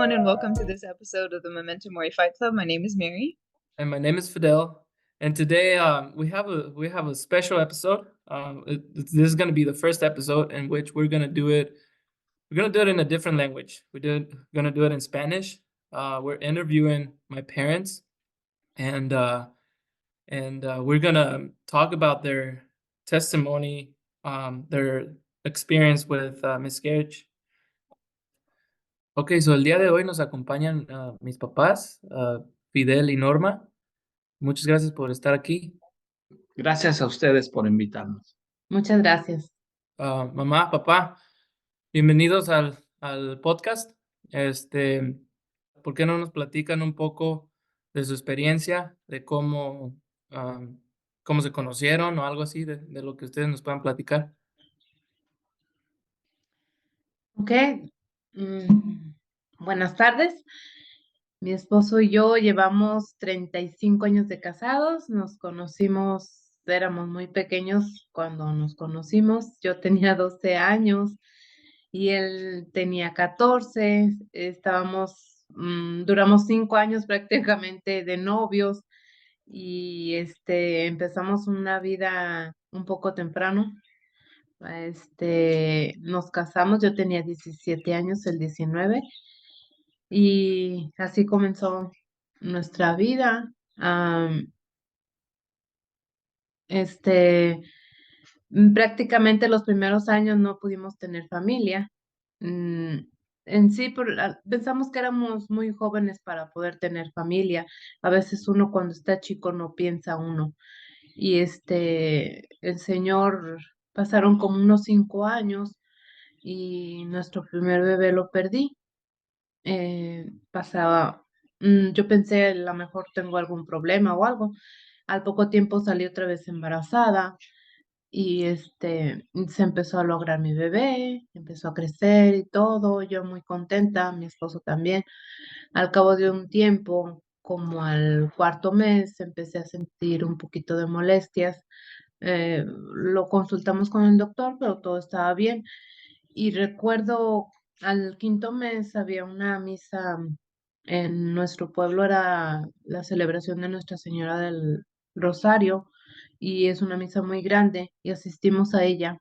everyone, and welcome to this episode of the Memento Mori Fight Club. My name is Mary. And my name is Fidel. And today we have a special episode. This is going to be the first episode in which we're going to do it. We're going to do it in a different language. Going to do it in Spanish. We're interviewing my parents, and we're going to talk about their testimony, their experience with miscarriage. Ok, so el día de hoy nos acompañan mis papás, Fidel y Norma. Muchas gracias por estar aquí. Gracias a ustedes por invitarnos. Muchas gracias. Mamá, papá, bienvenidos al podcast. ¿Por qué no nos platican un poco de su experiencia, de cómo se conocieron o algo así, de lo que ustedes nos puedan platicar? Ok. Buenas tardes. Mi esposo y yo llevamos 35 años de casados. Nos conocimos, éramos muy pequeños cuando nos conocimos. Yo tenía 12 años y él tenía 14. Duramos 5 años prácticamente de novios y empezamos una vida un poco temprano. Nos casamos, yo tenía 17 años, el 19, y así comenzó nuestra vida. Este, Prácticamente los primeros años no pudimos tener familia. Mm, En sí, pensamos que éramos muy jóvenes para poder tener familia. A veces uno cuando está chico no piensa uno. Y el Señor, pasaron como unos 5 años y nuestro primer bebé lo perdí. Pasaba, yo pensé a lo mejor tengo algún problema o algo. Al poco tiempo salí otra vez embarazada y se empezó a lograr mi bebé, empezó a crecer y todo, yo muy contenta, mi esposo también. Al cabo de un tiempo, como al cuarto mes, empecé a sentir un poquito de molestias. Lo consultamos con el doctor, pero todo estaba bien. Y recuerdo al quinto mes había una misa en nuestro pueblo, era la celebración de Nuestra Señora del Rosario, y es una misa muy grande y asistimos a ella.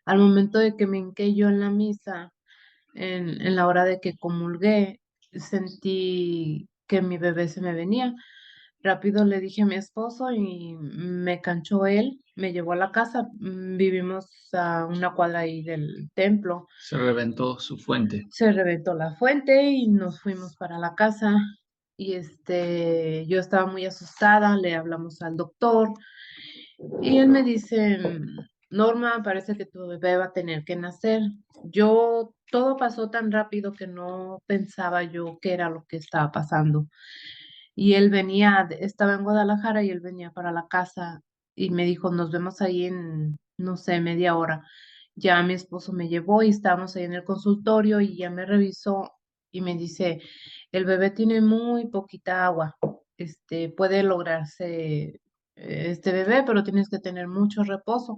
Al momento de que me hinqué yo en la misa, en la hora de que comulgué, sentí que mi bebé se me venía. Rápido le dije a mi esposo y me canchó él, me llevó a la casa. Vivimos a una cuadra ahí del templo. Se reventó su fuente. Se reventó la fuente y nos fuimos para la casa. Y yo estaba muy asustada, le hablamos al doctor y él me dice, Norma, parece que tu bebé va a tener que nacer. Todo pasó tan rápido que no pensaba yo qué era lo que estaba pasando. Y él estaba en Guadalajara y él venía para la casa y me dijo, nos vemos ahí en, no sé, media hora. Ya mi esposo me llevó y estábamos ahí en el consultorio y ya me revisó y me dice, el bebé tiene muy poquita agua, puede lograrse este bebé, pero tienes que tener mucho reposo.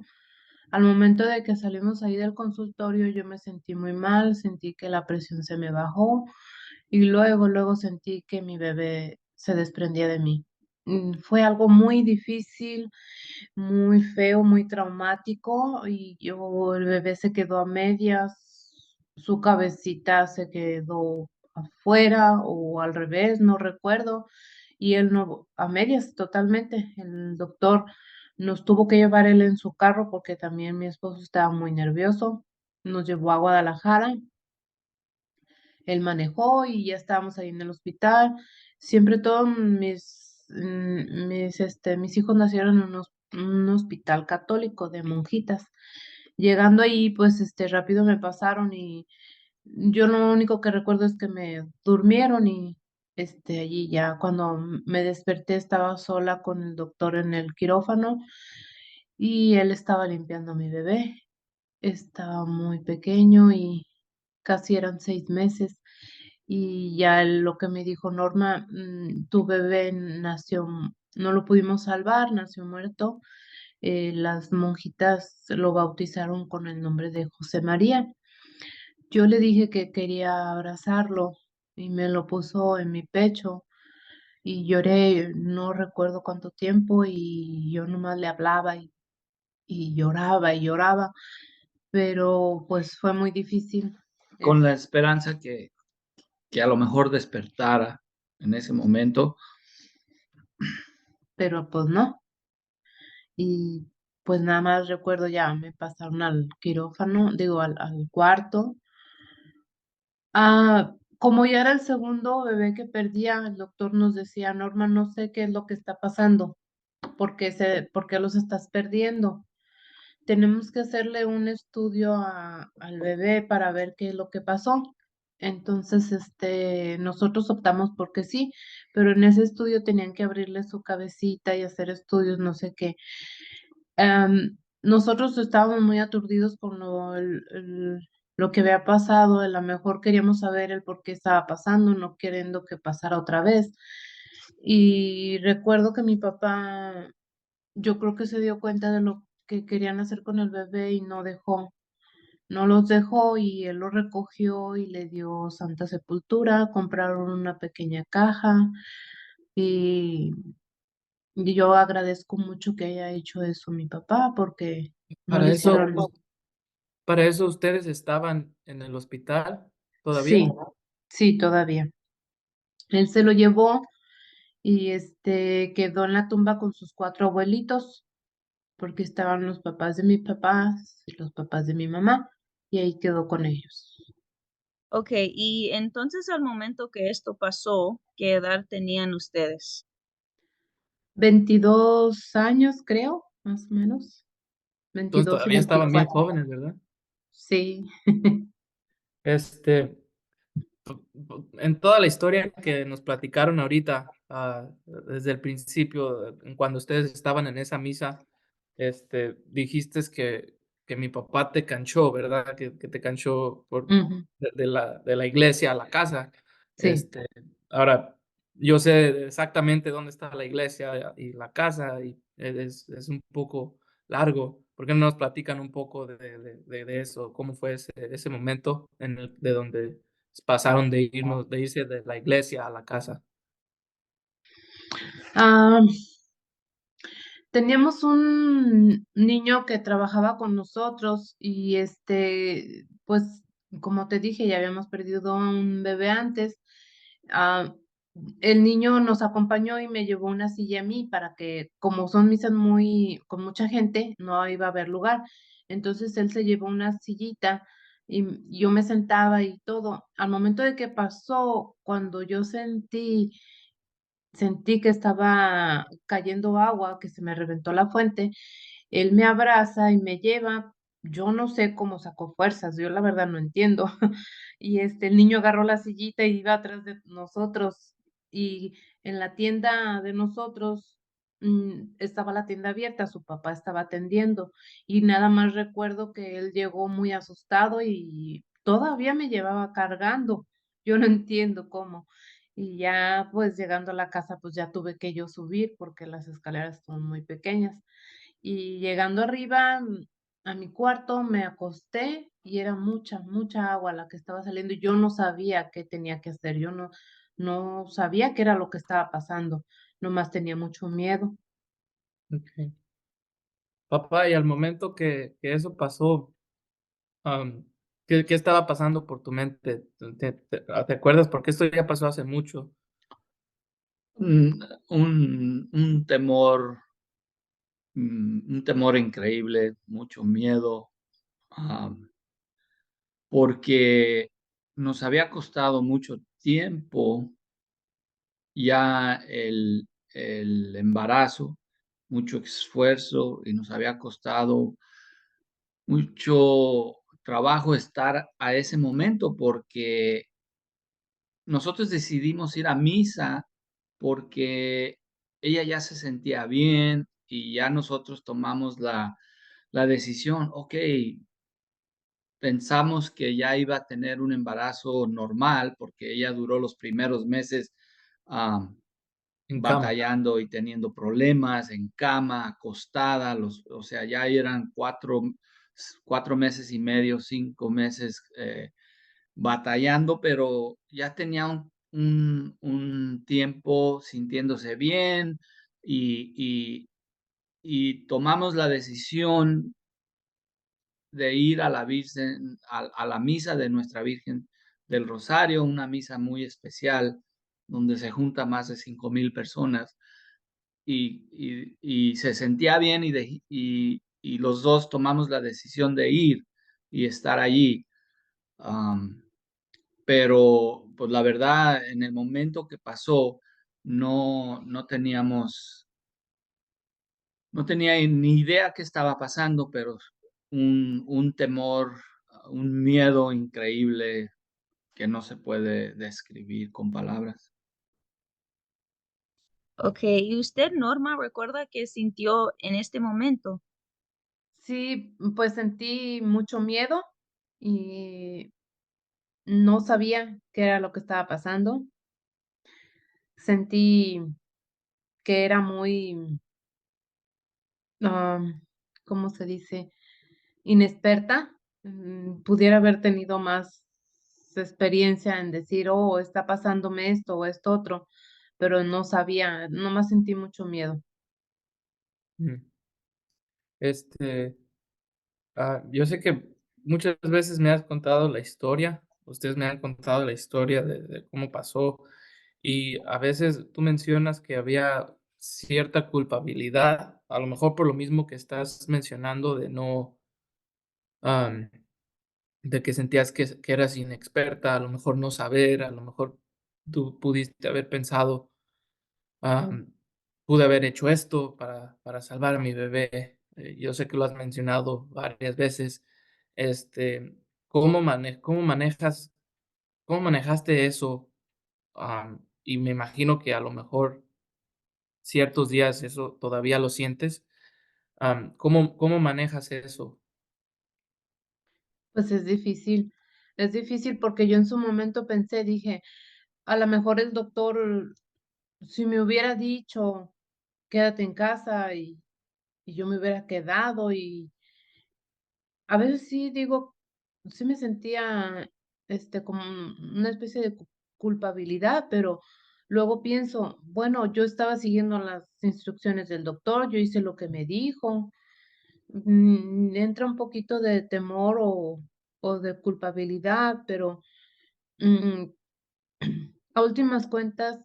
Al momento de que salimos ahí del consultorio, yo me sentí muy mal, sentí que la presión se me bajó y luego sentí que mi bebé se desprendía de mí. Fue algo muy difícil, muy feo, muy traumático y el bebé se quedó a medias, su cabecita se quedó afuera o al revés, no recuerdo, y él no, a medias totalmente. El doctor nos tuvo que llevar él en su carro porque también mi esposo estaba muy nervioso. Nos llevó a Guadalajara, él manejó y ya estábamos ahí en el hospital. Siempre todos mis hijos nacieron en un hospital católico de monjitas. Llegando ahí, pues rápido me pasaron y yo lo único que recuerdo es que me durmieron y allí ya cuando me desperté estaba sola con el doctor en el quirófano y él estaba limpiando a mi bebé. Estaba muy pequeño y casi eran 6 meses. Y ya lo que me dijo Norma, tu bebé nació, no lo pudimos salvar, nació muerto. Las monjitas lo bautizaron con el nombre de José María. Yo le dije que quería abrazarlo y me lo puso en mi pecho y lloré, no recuerdo cuánto tiempo y yo nomás le hablaba y lloraba, pero pues fue muy difícil. Con la Es- esperanza que a lo mejor despertara en ese momento. pero pues no. Y pues nada más recuerdo ya, me pasaron al quirófano, digo, al cuarto. Como ya era el segundo bebé que perdía, el doctor nos decía, Norma, no sé qué es lo que está pasando, por qué los estás perdiendo. Tenemos que hacerle un estudio al bebé para ver qué es lo que pasó. Entonces, nosotros optamos porque sí, pero en ese estudio tenían que abrirle su cabecita y hacer estudios, no sé qué. Nosotros estábamos muy aturdidos con lo que había pasado, a lo mejor queríamos saber el por qué estaba pasando, no queriendo que pasara otra vez. Y recuerdo que mi papá, yo creo que se dio cuenta de lo que querían hacer con el bebé y no los dejó y él lo recogió y le dio Santa Sepultura, compraron una pequeña caja y, y yo agradezco mucho que haya hecho eso mi papá porque no le Para eso, hicieron. para eso ustedes estaban en el hospital todavía. Sí, sí, todavía. Él se lo llevó y quedó en la tumba con sus cuatro abuelitos, porque estaban los papás de mis papás y los papás de mi mamá, y ahí quedó con ellos. Ok, y entonces al momento que esto pasó, ¿qué edad tenían ustedes? 22 años, creo, más o menos. Entonces 22 y todavía estaban bien 24. jóvenes, ¿verdad? Sí. Este, en toda la historia que nos platicaron ahorita, desde el principio, cuando ustedes estaban en esa misa, dijiste que mi papá te canchó, ¿verdad? Que te canchó Ujú, de la iglesia a la casa. sí. Este, ahora, yo sé exactamente dónde está la iglesia y la casa y es un poco largo. ¿Por qué no nos platican un poco de eso? ¿Cómo fue ese momento de donde pasaron de irse de la iglesia a la casa? Ah, Teníamos un niño que trabajaba con nosotros y pues como te dije, ya habíamos perdido a un bebé antes. Ah, el niño nos acompañó y me llevó una silla a mí para que, como son misas muy, con mucha gente, no iba a haber lugar. Entonces él se llevó una sillita y yo me sentaba y todo. Al momento de que pasó, cuando yo sentí que estaba cayendo agua, que se me reventó la fuente. Él me abraza y me lleva. Yo no sé cómo sacó fuerzas, yo la verdad no entiendo. Y el niño agarró la sillita y iba atrás de nosotros. Y en la tienda de nosotros estaba la tienda abierta, su papá estaba atendiendo. Y nada más recuerdo que él llegó muy asustado y todavía me llevaba cargando. Yo no entiendo cómo. Y ya pues llegando a la casa pues ya tuve que yo subir porque las escaleras son muy pequeñas. Y llegando arriba a mi cuarto me acosté y era mucha, mucha agua la que estaba saliendo y yo no sabía qué tenía que hacer. Yo no sabía qué era lo que estaba pasando. Nomás tenía mucho miedo. Okay. Papá, y al momento que eso pasó, ¿qué estaba pasando por tu mente? ¿Te acuerdas? Porque esto ya pasó hace mucho. Mm, un temor, un temor increíble, mucho miedo, am, porque nos había costado mucho tiempo ya el embarazo, mucho esfuerzo y nos había costado mucho trabajo estar a ese momento porque nosotros decidimos ir a misa porque ella ya se sentía bien y ya nosotros tomamos la decisión, okey, pensamos que ya iba a tener un embarazo normal, porque ella duró los primeros meses, am, En cama. batallando y teniendo problemas en cama, acostada, o sea, ya eran 4 meses y medio, 5 meses, batallando, pero ya tenía un tiempo sintiéndose bien y, y, y tomamos la decisión de ir a la Virgen, a la misa de Nuestra Virgen del Rosario, una misa muy especial donde se junta más de 5,000 personas y se sentía bien y los dos tomamos la decisión de ir y estar allí. Am, pero pues la verdad, en el momento que pasó, no teníamos, no tenía ni idea qué estaba pasando, pero un temor, un miedo increíble que no se puede describir con palabras. Ok, ¿y usted, Norma, recuerda qué sintió en este momento? Sí, pues sentí mucho miedo y no sabía qué era lo que estaba pasando. Sentí que era muy, ¿cómo se dice? Inexperta. Pudiera haber tenido más experiencia en decir, oh, está pasándome esto o esto otro, pero no sabía, nomás sentí mucho miedo. Mm. Este, yo sé que muchas veces me has contado la historia, ustedes me han contado la historia de cómo pasó, y a veces tú mencionas que había cierta culpabilidad, a lo mejor por lo mismo que estás mencionando de no, am, de que sentías que eras inexperta, a lo mejor no saber, a lo mejor tú pudiste haber pensado, am, pude haber hecho esto para salvar a mi bebé. Yo sé que lo has mencionado varias veces. ¿Cómo manejas cómo manejaste eso? Y me imagino que a lo mejor ciertos días eso todavía lo sientes. ¿Cómo manejas eso? Pues es difícil porque yo en su momento pensé, dije, a lo mejor el doctor, si me hubiera dicho, quédate en casa y yo me hubiera quedado y a veces sí digo, sí me sentía, como una especie de culpabilidad, pero luego pienso, bueno, yo estaba siguiendo las instrucciones del doctor, yo hice lo que me dijo. Entra un poquito de temor o de culpabilidad, pero mm, a últimas cuentas,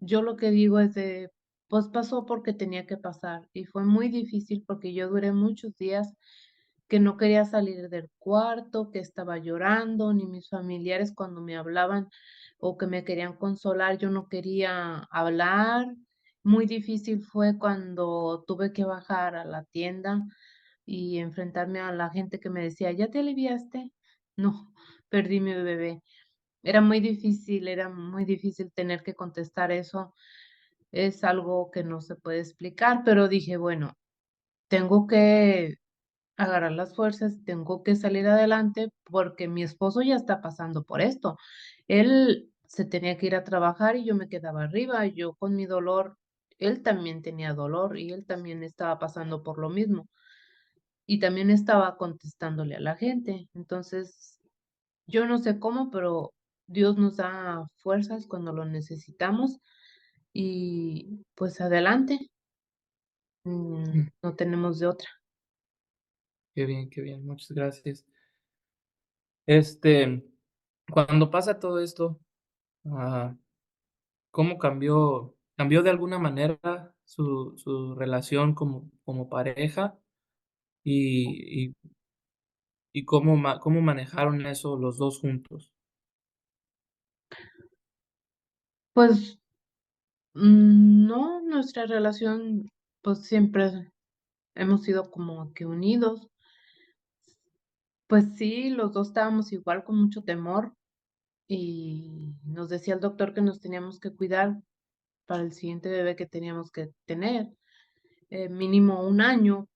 yo lo que digo es de, pues pasó porque tenía que pasar y fue muy difícil porque yo duré muchos días que no quería salir del cuarto, que estaba llorando, ni mis familiares cuando me hablaban o que me querían consolar, yo no quería hablar. Muy difícil fue cuando tuve que bajar a la tienda y enfrentarme a la gente que me decía, ¿ya te aliviaste? No, perdí mi bebé. Era muy difícil tener que contestar eso. Es algo que no se puede explicar, pero dije, bueno, tengo que agarrar las fuerzas, tengo que salir adelante porque mi esposo ya está pasando por esto. Él se tenía que ir a trabajar y yo me quedaba arriba, yo con mi dolor, él también tenía dolor y él también estaba pasando por lo mismo y también estaba contestándole a la gente. Entonces, yo no sé cómo, pero Dios nos da fuerzas cuando lo necesitamos y pues adelante, Mm, no tenemos de otra. qué bien, muchas gracias. Este, cuando pasa todo esto, ah, ¿cómo cambió de alguna manera su relación como pareja? Y y cómo manejaron eso los 2 juntos. Pues no, nuestra relación pues siempre hemos sido como que unidos. Pues sí, los dos estábamos igual con mucho temor y nos decía el doctor que nos teníamos que cuidar para el siguiente bebé que teníamos que tener. Mínimo un año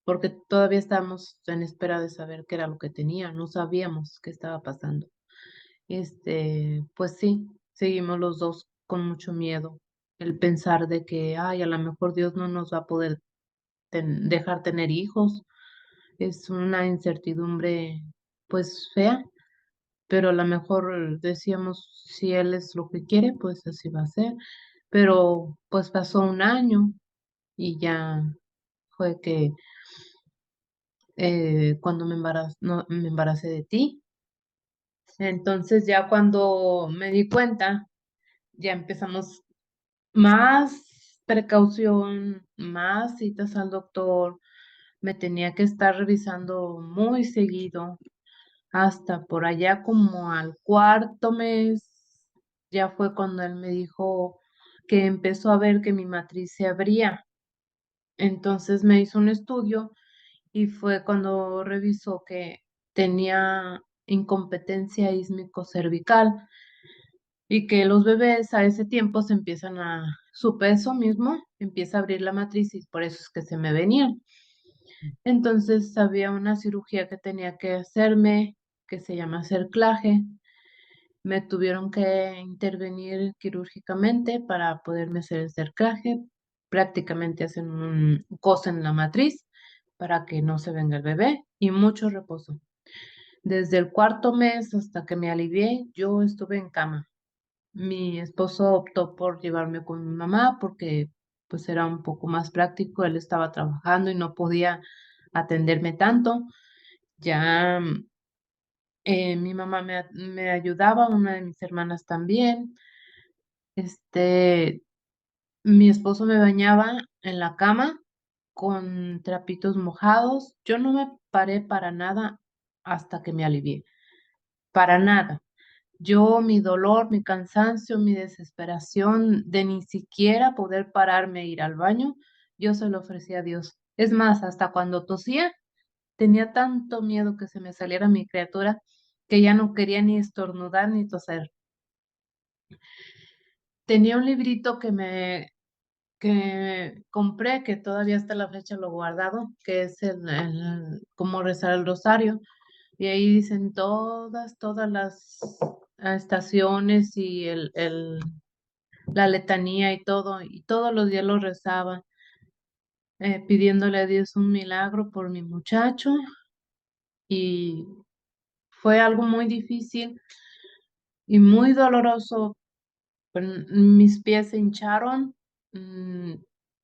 porque todavía estábamos en espera de saber qué era lo que tenía, no sabíamos qué estaba pasando. Pues sí, seguimos los dos con mucho miedo, el pensar de que, ay, a lo mejor Dios no nos va a poder dejar tener hijos, es una incertidumbre pues fea, pero a lo mejor decíamos, si él es lo que quiere, pues así va a ser. Pero pues pasó un año y ya fue que cuando no, me embaracé de ti. Entonces ya cuando me di cuenta, ya empezamos más precaución, más citas al doctor, me tenía que estar revisando muy seguido, hasta por allá como al cuarto mes, ya fue cuando él me dijo que empezó a ver que mi matriz se abría. Entonces me hizo un estudio y fue cuando revisó que tenía incompetencia ísmico-cervical y que los bebés a ese tiempo se empiezan su peso mismo empieza a abrir la matriz y por eso es que se me venían. Entonces había una cirugía que tenía que hacerme, que se llama cerclaje. Me tuvieron que intervenir quirúrgicamente para poderme hacer el cerclaje. Prácticamente hacen cosen la matriz para que no se venga el bebé y mucho reposo. Desde el cuarto mes hasta que me alivié, yo estuve en cama. Mi esposo optó por llevarme con mi mamá porque pues era un poco más práctico. Él estaba trabajando y no podía atenderme tanto. Ya mi mamá me ayudaba, una de mis hermanas también. Este, mi esposo me bañaba en la cama con trapitos mojados. Yo no me paré para nada hasta que me alivié. Para nada. Yo, mi dolor, mi cansancio, mi desesperación de ni siquiera poder pararme e ir al baño, yo se lo ofrecí a Dios. Es más, hasta cuando tosía, tenía tanto miedo que se me saliera mi criatura que ya no quería ni estornudar ni toser. Tenía un librito que compré, que todavía hasta la fecha lo he guardado, que es el cómo rezar el rosario. Y ahí dicen todas las estaciones y la letanía y todo, y todos los días lo rezaba, pidiéndole a Dios un milagro por mi muchacho. Y fue algo muy difícil y muy doloroso. Mis pies se hincharon, mm,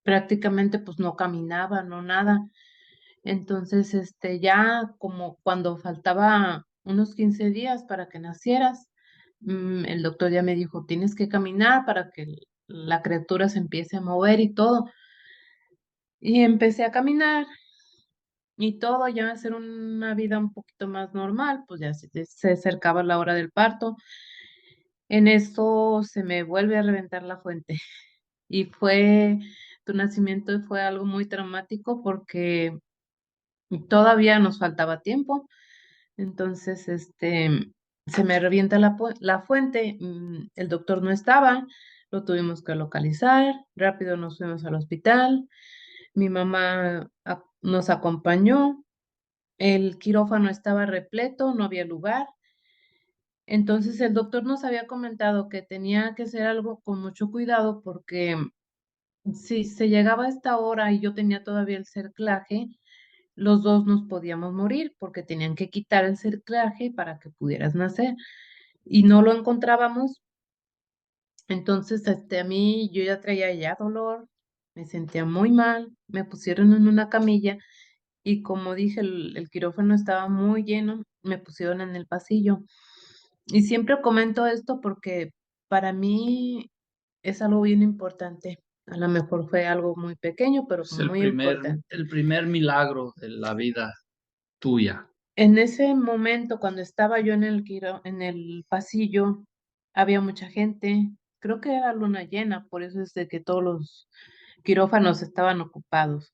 prácticamente pues no caminaba, no nada. Entonces, ya como cuando faltaba unos 15 días para que nacieras, el doctor ya me dijo, tienes que caminar para que la criatura se empiece a mover y todo. Y empecé a caminar y todo, ya a hacer una vida un poquito más normal, pues ya se acercaba la hora del parto. En eso se me vuelve a reventar la fuente. Y tu nacimiento fue algo muy traumático porque todavía nos faltaba tiempo. Entonces, se me revienta la fuente, el doctor no estaba, lo tuvimos que localizar, rápido nos fuimos al hospital, mi mamá nos acompañó, el quirófano estaba repleto, no había lugar. Entonces el doctor nos había comentado que tenía que hacer algo con mucho cuidado porque si se llegaba a esta hora y yo tenía todavía el cerclaje, los dos nos podíamos morir porque tenían que quitar el cerclaje para que pudieras nacer y no lo encontrábamos. Entonces, a mí yo ya traía ya dolor, me sentía muy mal, me pusieron en una camilla y como dije, el quirófano estaba muy lleno, me pusieron en el pasillo. Y siempre comento esto porque para mí es algo bien importante. A lo mejor fue algo muy pequeño, pero Es muy importante. el primer milagro de la vida tuya. En ese momento, cuando estaba yo en el pasillo, había mucha gente. Creo que era luna llena, por eso es de que todos los quirófanos estaban ocupados.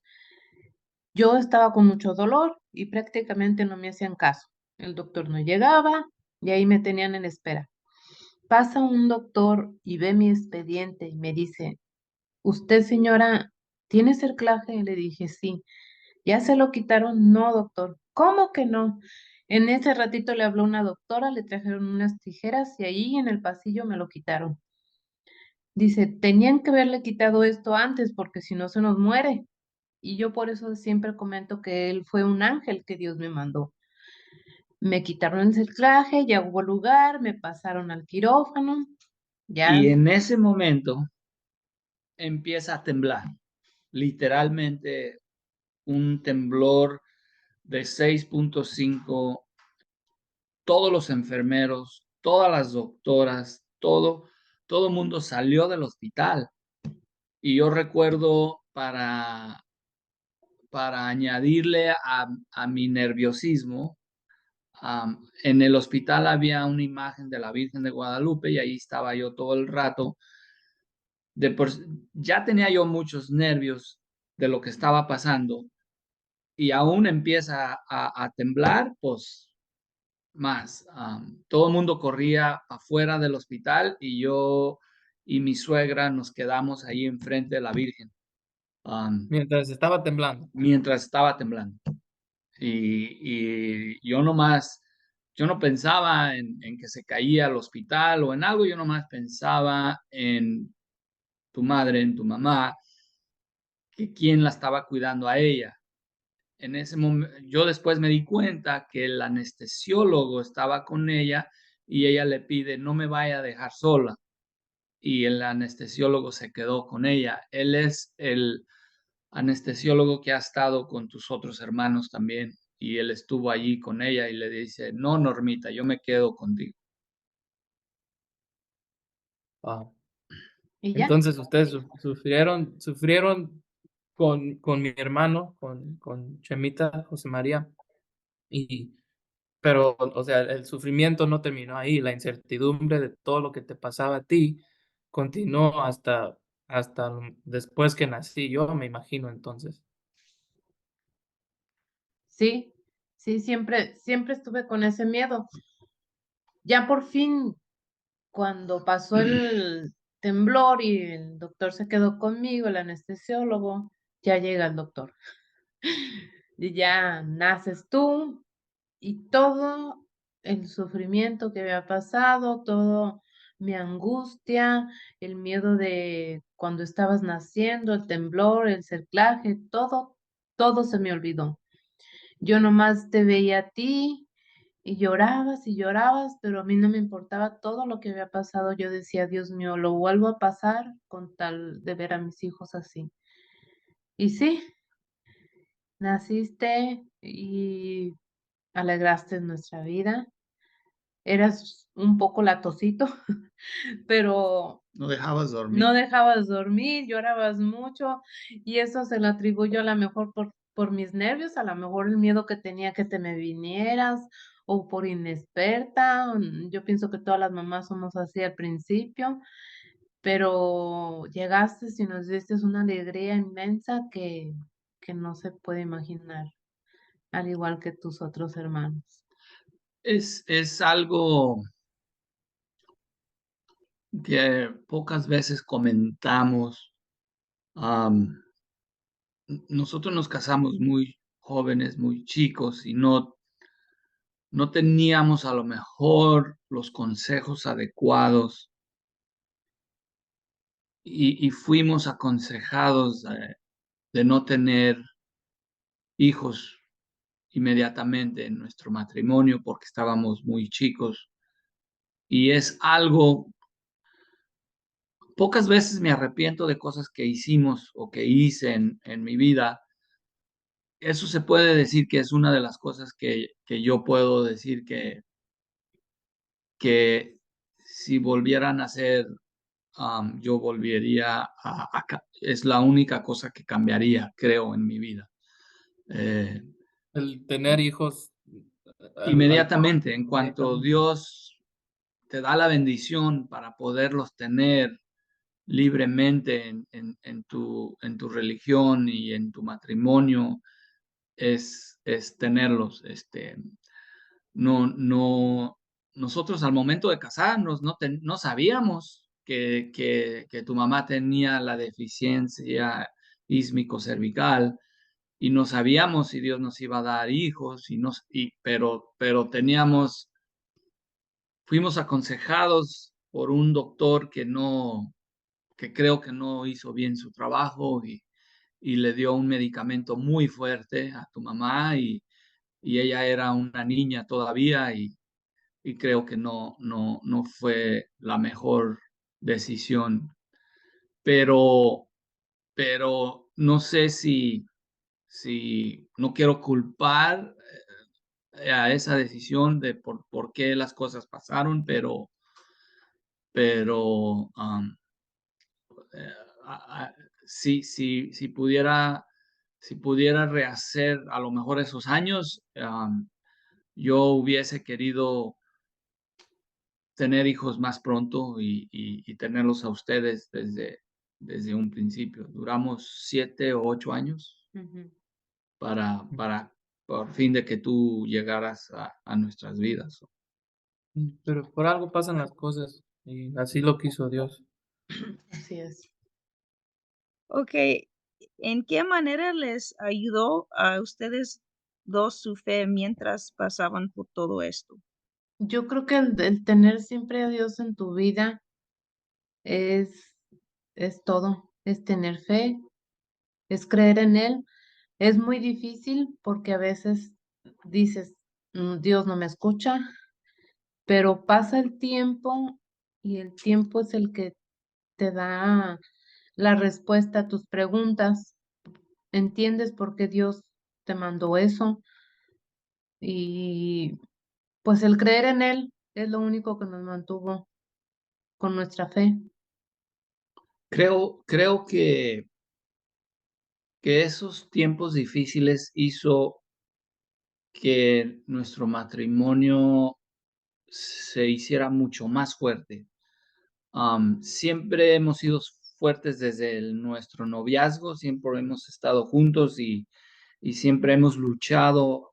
Yo estaba con mucho dolor y prácticamente no me hacían caso. El doctor no llegaba y ahí me tenían en espera. Pasa un doctor y ve mi expediente y me dice, ¿usted, señora, tiene cerclaje? Y le dije, sí. ¿Ya se lo quitaron? No, doctor. ¿Cómo que no? En ese ratito le habló una doctora, le trajeron unas tijeras y ahí en el pasillo me lo quitaron. Dice, tenían que haberle quitado esto antes porque si no se nos muere. Y yo por eso siempre comento que él fue un ángel que Dios me mandó. Me quitaron el cerclaje, ya hubo lugar, me pasaron al quirófano, ya. Y en ese momento empieza a temblar, literalmente un temblor de 6.5. Todos los enfermeros, todas las doctoras, todo mundo salió del hospital. Y yo recuerdo para añadirle a mi nerviosismo, en el hospital había una imagen de la Virgen de Guadalupe y ahí estaba yo todo el rato. Ya tenía yo muchos nervios de lo que estaba pasando y aún empieza a temblar, pues más. Todo el mundo corría afuera del hospital y yo y mi suegra nos quedamos ahí enfrente de la Virgen, Mientras estaba temblando. mientras estaba temblando. Y yo no pensaba en que se caía al hospital o en algo, yo nomás pensaba en tu madre, en tu mamá, que quién la estaba cuidando a ella. En ese momento, yo después me di cuenta que el anestesiólogo estaba con ella y ella le pide, no me vaya a dejar sola. Y el anestesiólogo se quedó con ella. Él es el anestesiólogo que ha estado con tus otros hermanos también. Y él estuvo allí con ella y le dice, no, Normita, yo me quedo contigo. Wow. Y ya. Entonces ustedes sufrieron con mi hermano, con Chemita, José María, y, pero, o sea, el sufrimiento no terminó ahí, la incertidumbre de todo lo que te pasaba a ti continuó hasta después que nací yo, me imagino entonces. Sí, sí, siempre estuve con ese miedo. Ya por fin, cuando pasó el temblor y el doctor se quedó conmigo, el anestesiólogo, ya llega el doctor. Y ya naces tú y todo el sufrimiento que había pasado, todo mi angustia, el miedo de cuando estabas naciendo, el temblor, el cerclaje, todo se me olvidó. Yo nomás te veía a ti y llorabas, pero a mí no me importaba todo lo que había pasado. Yo decía, Dios mío, lo vuelvo a pasar con tal de ver a mis hijos así. Y sí, naciste y alegraste nuestra vida. Eras un poco latosito, pero No dejabas dormir. no dejabas dormir, llorabas mucho y eso se lo atribuyo a lo mejor por mis nervios, a lo mejor el miedo que tenía que te me vinieras o por inexperta. Yo pienso que todas las mamás somos así al principio, pero llegaste y nos diste una alegría inmensa que no se puede imaginar, al igual que tus otros hermanos. Es algo que pocas veces comentamos. Nosotros nos casamos muy jóvenes, muy chicos y no teníamos a lo mejor los consejos adecuados y fuimos aconsejados de no tener hijos inmediatamente en nuestro matrimonio porque estábamos muy chicos. Y es algo, pocas veces me arrepiento de cosas que hicimos o que hice en mi vida. Eso se puede decir que es una de las cosas que yo puedo decir que si volvieran a hacer, yo volvería es la única cosa que cambiaría, creo, en mi vida. Eh, El tener hijos Inmediatamente, en cuanto inmediatamente. Dios te da la bendición para poderlos tener libremente en tu religión y en tu matrimonio, es tenerlos. No, nosotros al momento de casarnos no sabíamos que tu mamá tenía la deficiencia ísmico-cervical y no sabíamos si Dios nos iba a dar hijos, pero fuimos aconsejados por un doctor que creo que no hizo bien su trabajo y le dio un medicamento muy fuerte a tu mamá y ella era una niña todavía y creo que no fue la mejor decisión. Pero no sé si no quiero culpar a esa decisión de por qué las cosas pasaron, pero, eh, a si pudiera rehacer a lo mejor esos años, yo hubiese querido tener hijos más pronto y tenerlos a ustedes desde un principio. Duramos 7 o 8 años Ujú. para por fin de que tú llegaras a nuestras vidas. Pero por algo pasan las cosas y así lo quiso Dios. Así es. Okey, ¿en qué manera les ayudó a ustedes 2 su fe mientras pasaban por todo esto? Yo creo que el tener siempre a Dios en tu vida es, es todo, es tener fe, es creer en Él. Es muy difícil porque a veces dices, Dios no me escucha, pero pasa el tiempo y el tiempo es el que te da la respuesta a tus preguntas. Entiendes por qué Dios te mandó eso y pues el creer en Él es lo único que nos mantuvo con nuestra fe. Creo que esos tiempos difíciles hizo que nuestro matrimonio se hiciera mucho más fuerte. Siempre hemos sido fuertes desde nuestro noviazgo, siempre hemos estado juntos y siempre hemos luchado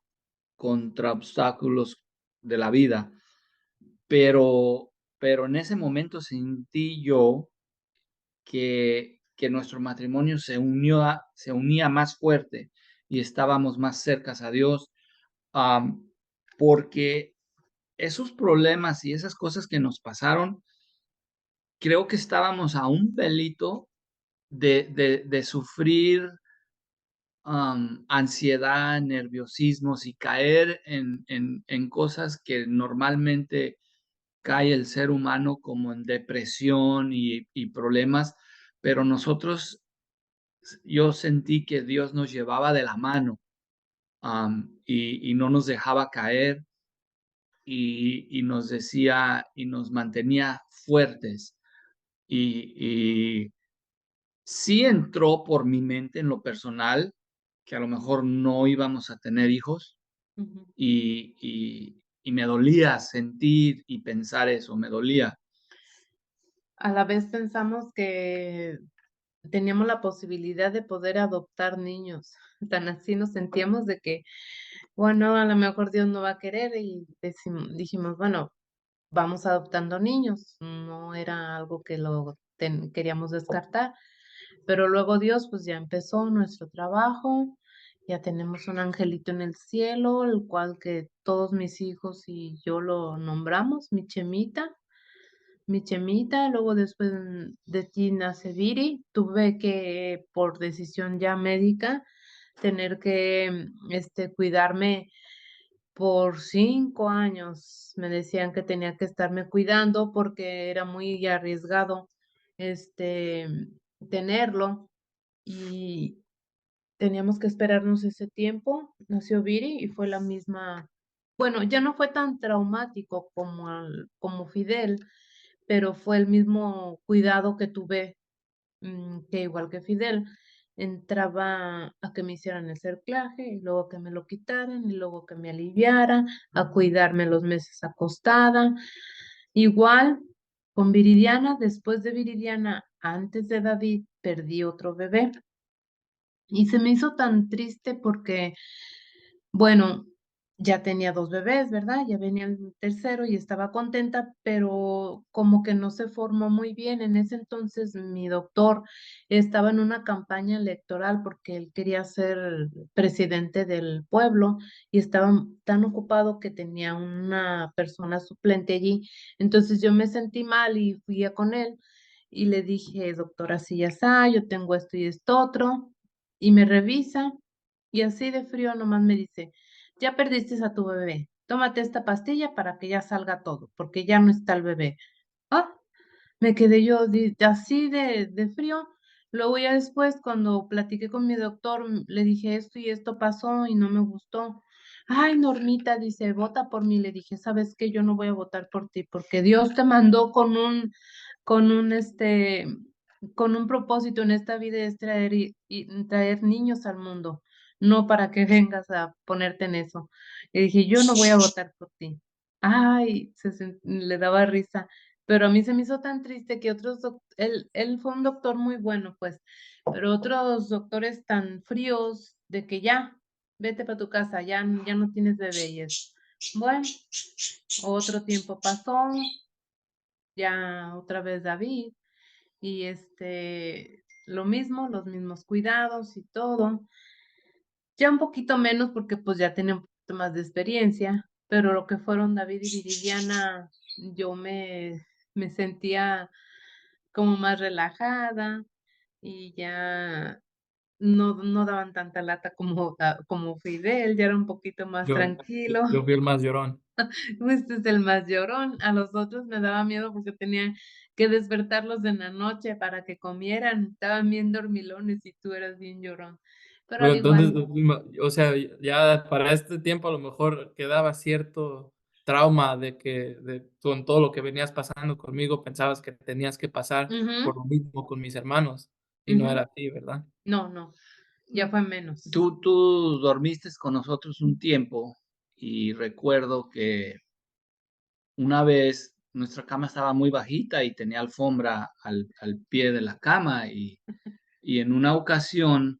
contra obstáculos de la vida, pero en ese momento sentí yo que nuestro matrimonio se unía más fuerte y estábamos más cercas a Dios, porque esos problemas y esas cosas que nos pasaron, creo que estábamos a un pelito de sufrir, ansiedad, nerviosismos y caer en cosas que normalmente cae el ser humano, como en depresión y problemas, pero nosotros, yo sentí que Dios nos llevaba de la mano, y no nos dejaba caer y nos decía y nos mantenía fuertes. Y sí entró por mi mente en lo personal que a lo mejor no íbamos a tener hijos Ujú. y me dolía sentir y pensar eso, me dolía. A la vez pensamos que teníamos la posibilidad de poder adoptar niños. Tan así nos sentíamos de que, bueno, a lo mejor Dios no va a querer y dijimos, bueno, vamos adoptando niños. No era algo que queríamos descartar, pero luego Dios pues ya empezó nuestro trabajo, ya tenemos un angelito en el cielo, el cual que todos mis hijos y yo lo nombramos, mi Chemita, luego después de ti nace Viri, tuve que, por decisión ya médica, tener que cuidarme por 5 años. Me decían que tenía que estarme cuidando porque era muy arriesgado este tenerlo y teníamos que esperarnos ese tiempo. Nació Viri y fue la misma, bueno, ya no fue tan traumático como Fidel, pero fue el mismo cuidado que tuve, que igual que Fidel. Entraba a que me hicieran el cerclaje y luego que me lo quitaran y luego que me aliviaran, a cuidarme los meses acostada. Igual con Viridiana, después de Viridiana, antes de David, perdí otro bebé. Y se me hizo tan triste porque, bueno, ya tenía 2 bebés, ¿verdad? Ya venía el tercero y estaba contenta, pero como que no se formó muy bien. En ese entonces mi doctor estaba en una campaña electoral porque él quería ser presidente del pueblo y estaba tan ocupado que tenía una persona suplente allí. Entonces yo me sentí mal y fui a con él y le dije, doctora, así ya está, yo tengo esto y esto otro, y me revisa y así de frío nomás me dice, ya perdiste a tu bebé, tómate esta pastilla para que ya salga todo, porque ya no está el bebé. Ah, me quedé yo así de frío. Luego ya después, cuando platiqué con mi doctor, le dije esto y esto pasó y no me gustó. Ay, Normita, dice, vota por mí. Le dije, ¿sabes qué? Yo no voy a votar por ti, porque Dios te mandó con un, con un propósito en esta vida, es traer, y traer niños al mundo, no para que vengas a ponerte en eso. Le dije, yo no voy a votar por ti. Ay, le daba risa. Pero a mí se me hizo tan triste que él fue un doctor muy bueno, pues, pero otros doctores tan fríos de que ya, vete para tu casa, ya no tienes bebé. Y es, bueno, otro tiempo pasó, ya otra vez David, y lo mismo, los mismos cuidados y todo. Ya un poquito menos porque pues ya tenía un poquito más de experiencia, pero lo que fueron David y Viridiana, yo me sentía como más relajada y ya no daban tanta lata como Fidel, ya era un poquito más Yo, tranquilo. yo fui el más llorón. Este es el más llorón. A los otros me daba miedo porque tenía que despertarlos en la noche para que comieran. Estaban bien dormilones y tú eras bien llorón. Pero Pero al entonces, igual. o sea, ya para este tiempo a lo mejor quedaba cierto trauma de que con todo lo que venías pasando conmigo pensabas que tenías que pasar por Ujú, lo mismo con mis hermanos y no ujú. era así, ¿verdad? No, no, ya fue menos. Tú dormiste con nosotros un tiempo y recuerdo que una vez nuestra cama estaba muy bajita y tenía alfombra al pie de la cama y en una ocasión,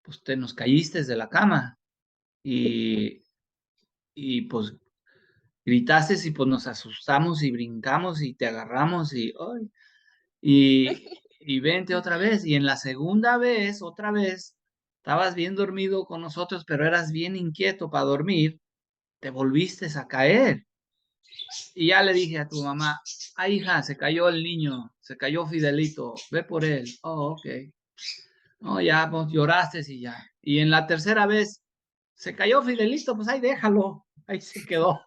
pues te nos caíste de la cama y, y pues gritaste y pues nos asustamos y brincamos y te agarramos ¡ay! Y vente otra vez. Y en la segunda vez, otra vez, estabas bien dormido con nosotros, pero eras bien inquieto para dormir, te volviste a caer. Y ya le dije a tu mamá, ay hija, se cayó el niño, se cayó Fidelito, ve por él. Oh, ok. No, ya, pues lloraste y ya. Y en la tercera vez, se cayó Fidelito, pues ahí déjalo, ahí se quedó.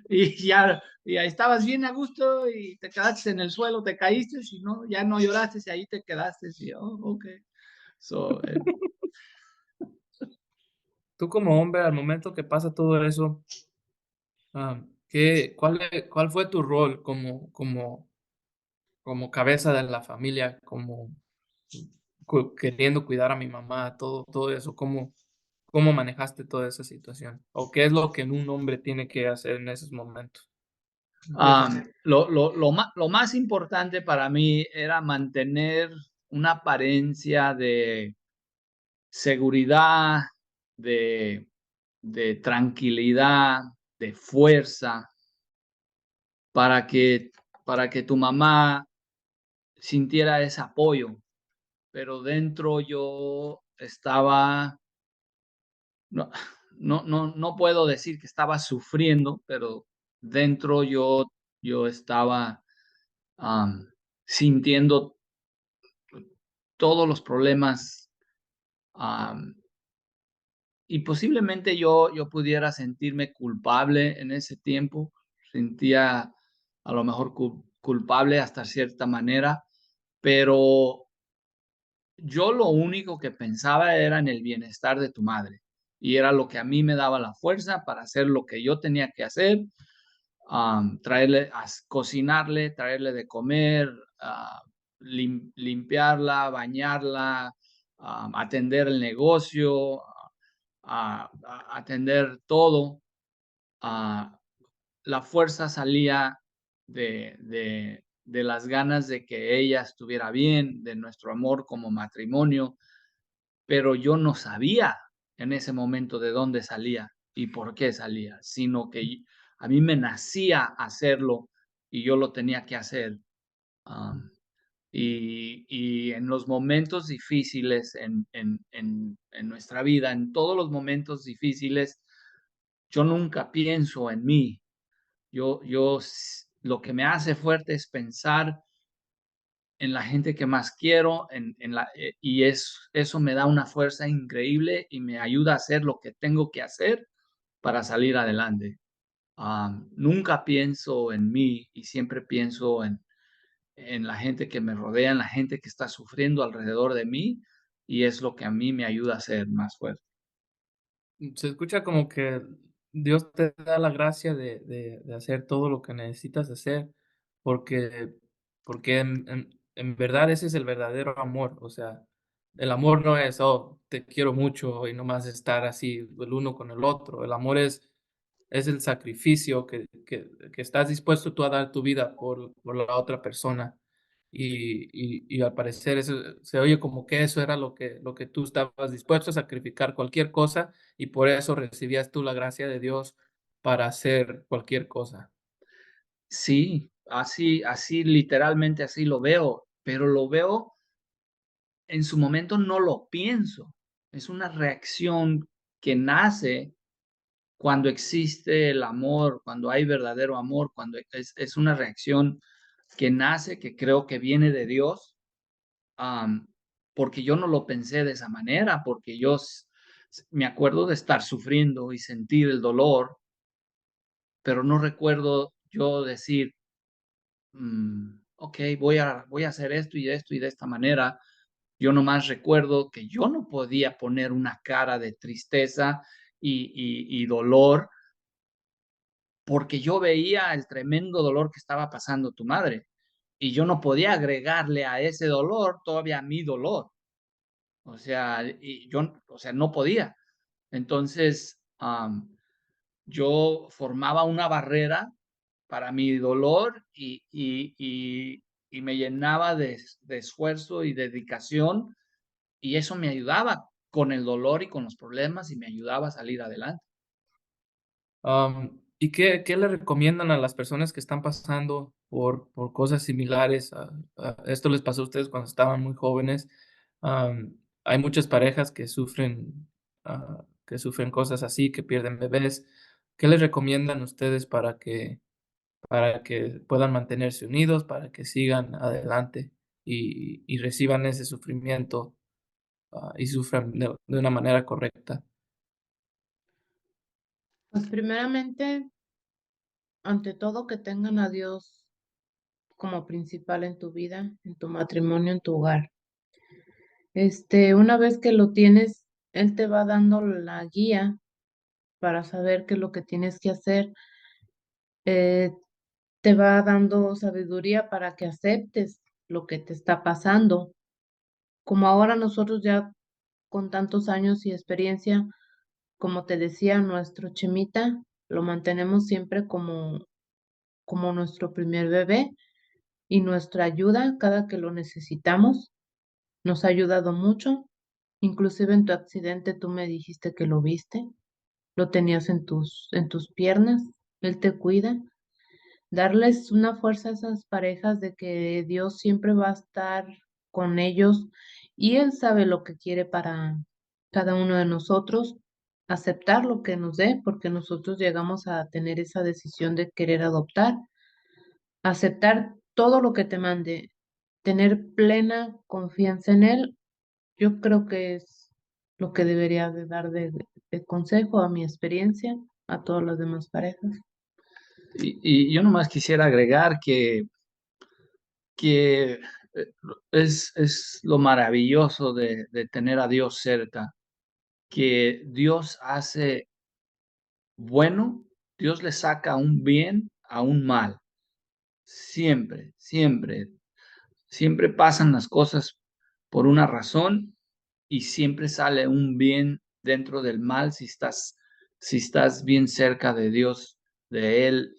Y ahí estabas bien a gusto y te quedaste en el suelo, te caíste y no, ya no lloraste y ahí te quedaste. Y, oh, ok. So, Tú como hombre, al momento que pasa todo eso, ¿cuál fue tu rol como cabeza de la familia, como queriendo cuidar a mi mamá, todo eso? ¿Cómo manejaste toda esa situación? ¿O qué es lo que un hombre tiene que hacer en esos momentos? Empieza. lo más importante para mí era mantener una apariencia de seguridad, de, de tranquilidad, de fuerza, para que, para que tu mamá sintiera ese apoyo. Pero dentro yo estaba, no, no puedo decir que estaba sufriendo, pero dentro yo estaba sintiendo todos los problemas, am, y posiblemente yo pudiera sentirme culpable en ese tiempo, sentía a lo mejor culpable hasta cierta manera, pero yo lo único que pensaba era en el bienestar de tu madre y era lo que a mí me daba la fuerza para hacer lo que yo tenía que hacer, traerle, cocinarle, traerle de comer, limpiarla, bañarla, atender el negocio, atender todo. ah, la fuerza salía de las ganas de que ella estuviera bien, de nuestro amor como matrimonio, pero yo no sabía en ese momento de dónde salía y por qué salía, sino que a mí me nacía hacerlo y yo lo tenía que hacer. Am, y en los momentos difíciles en nuestra vida, en todos los momentos difíciles, yo nunca pienso en mí. Lo que me hace fuerte es pensar en la gente que más quiero, y eso me da una fuerza increíble y me ayuda a hacer lo que tengo que hacer para salir adelante. Nunca pienso en mí y siempre pienso en la gente que me rodea, en la gente que está sufriendo alrededor de mí, y es lo que a mí me ayuda a ser más fuerte. Se escucha como que Dios te da la gracia de hacer todo lo que necesitas hacer, porque porque en verdad ese es el verdadero amor, o sea, el amor no es: "Oh, te quiero mucho", y nomás estar así el uno con el otro. El amor es el sacrificio que estás dispuesto tú a dar tu vida por la otra persona. Y al parecer eso se oye como que eso era lo que tú estabas dispuesto a sacrificar cualquier cosa, y por eso recibías tú la gracia de Dios para hacer cualquier cosa. Sí, así literalmente así lo veo, pero lo veo en su momento no lo pienso. Es una reacción que nace cuando existe el amor, cuando hay verdadero amor, cuando es una reacción que nace, que creo que viene de Dios, am, porque yo no lo pensé de esa manera, porque yo me acuerdo de estar sufriendo y sentir el dolor, pero no recuerdo yo decir, ok, voy a hacer esto y de esta manera. Yo nomás recuerdo que yo no podía poner una cara de tristeza y dolor porque yo veía el tremendo dolor que estaba pasando tu madre y yo no podía agregarle a ese dolor todavía mi dolor. O sea, o sea, no podía. Entonces, yo formaba una barrera para mi dolor y me llenaba de esfuerzo y dedicación y eso me ayudaba con el dolor y con los problemas y me ayudaba a salir adelante. ¿Y qué le recomiendan a las personas que están pasando por cosas similares a esto les pasó a ustedes cuando estaban muy jóvenes? Hay muchas parejas que sufren cosas así, que pierden bebés. ¿Qué les recomiendan ustedes para que puedan mantenerse unidos, para que sigan adelante y reciban ese sufrimiento, y sufran de una manera correcta? Pues primeramente, ante todo, que tengan a Dios como principal en tu vida, en tu matrimonio, en tu hogar. Una vez que lo tienes, Él te va dando la guía para saber qué es lo que tienes que hacer. eh, Te va dando sabiduría para que aceptes lo que te está pasando. Como ahora nosotros ya con tantos años y experiencia, como te decía, nuestro Chemita lo mantenemos siempre como nuestro primer bebé y nuestra ayuda cada que lo necesitamos. Nos ha ayudado mucho. Inclusive en tu accidente tú me dijiste que lo viste, lo tenías en tus piernas, Él te cuida. Darles una fuerza a esas parejas de que Dios siempre va a estar con ellos y Él sabe lo que quiere para cada uno de nosotros, aceptar lo que nos dé, porque nosotros llegamos a tener esa decisión de querer adoptar, aceptar todo lo que te mande, tener plena confianza en Él. Yo creo que es lo que debería de dar de consejo a mi experiencia, a todas las demás parejas. Y yo nomás quisiera agregar que es lo maravilloso de tener a Dios cerca, que Dios hace bueno, Dios le saca un bien a un mal. Siempre, siempre, siempre pasan las cosas por una razón y siempre sale un bien dentro del mal si estás bien cerca de Dios, de Él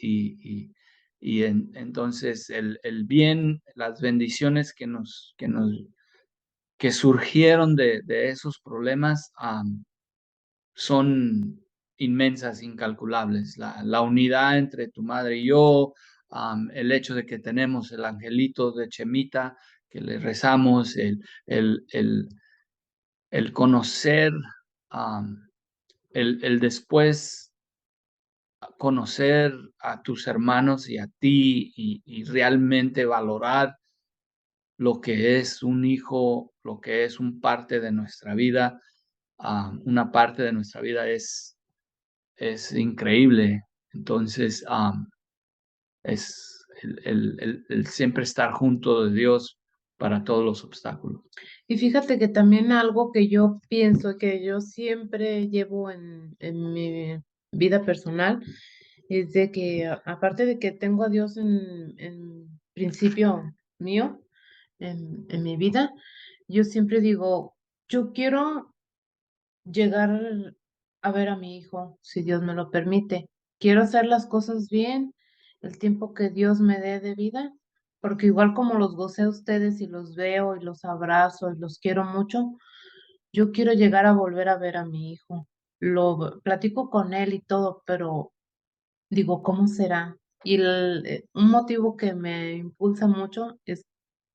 entonces el bien, las bendiciones que surgieron de esos problemas son inmensas, incalculables. La unidad entre tu madre y yo, el hecho de que tenemos el angelito de Chemita, que le rezamos, el, el, el conocer, el después conocer a tus hermanos y a ti y realmente valorar lo que es un hijo, lo que es un parte de nuestra vida, una parte de nuestra vida es increíble. Entonces, es el siempre estar junto de Dios para todos los obstáculos. Y fíjate que también algo que yo pienso que yo siempre llevo en mi vida personal es de que aparte de que tengo a Dios en principio mío, en mi vida, yo siempre digo, yo quiero llegar a ver a mi hijo, si Dios me lo permite. Quiero hacer las cosas bien, el tiempo que Dios me dé de vida, porque igual como los gocé a ustedes y los veo y los abrazo y los quiero mucho, yo quiero llegar a volver a ver a mi hijo. Platico con él y todo, pero digo, ¿cómo será? Y un motivo que me impulsa mucho es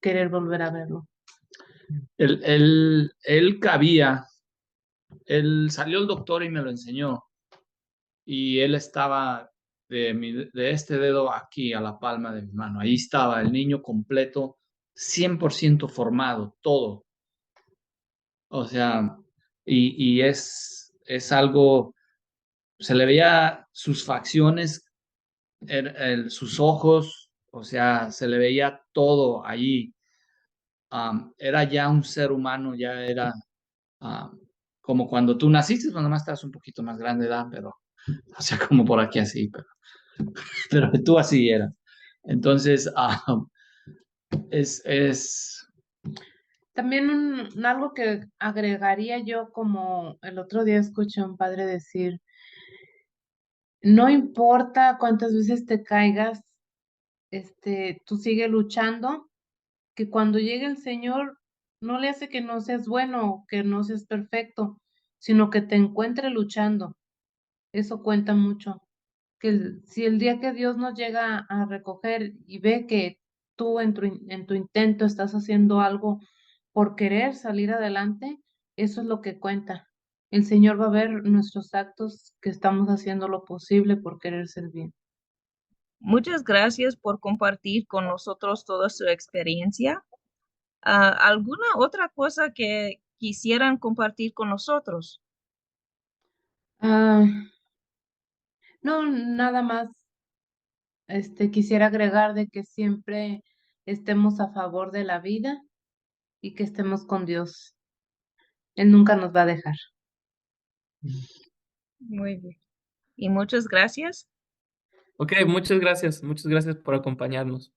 querer volver a verlo. Él cabía, él salió el doctor y me lo enseñó. Y él estaba de este dedo aquí a la palma de mi mano. Ahí estaba el niño completo, 100% formado, todo. O sea, y es algo, se le veía sus facciones, sus ojos, o sea, se le veía todo allí. Era ya un ser humano, ya era como cuando tú naciste, pues nada más estás un poquito más grande de edad, pero, o sea, como por aquí así, pero tú así eras. Entonces, es También algo que agregaría yo, como el otro día escuché a un padre decir, no importa cuántas veces te caigas, tú sigue luchando, que cuando llegue el Señor no le hace que no seas bueno, que no seas perfecto, sino que te encuentre luchando. Eso cuenta mucho. Que si el día que Dios nos llega a recoger y ve que tú en tu intento estás haciendo algo por querer salir adelante, eso es lo que cuenta. El Señor va a ver nuestros actos que estamos haciendo lo posible por querer ser bien. Muchas gracias por compartir con nosotros toda su experiencia. ¿Alguna otra cosa que quisieran compartir con nosotros? Ah, no, nada más. Quisiera agregar de que siempre estemos a favor de la vida y que estemos con Dios. Él nunca nos va a dejar. Muy bien. Y muchas gracias. Ok, muchas gracias por acompañarnos.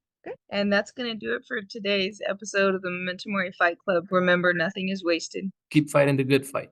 And that's going to do it for today's episode of the Memento Mori Fight Club. Remember, nothing is wasted. Keep fighting the good fight.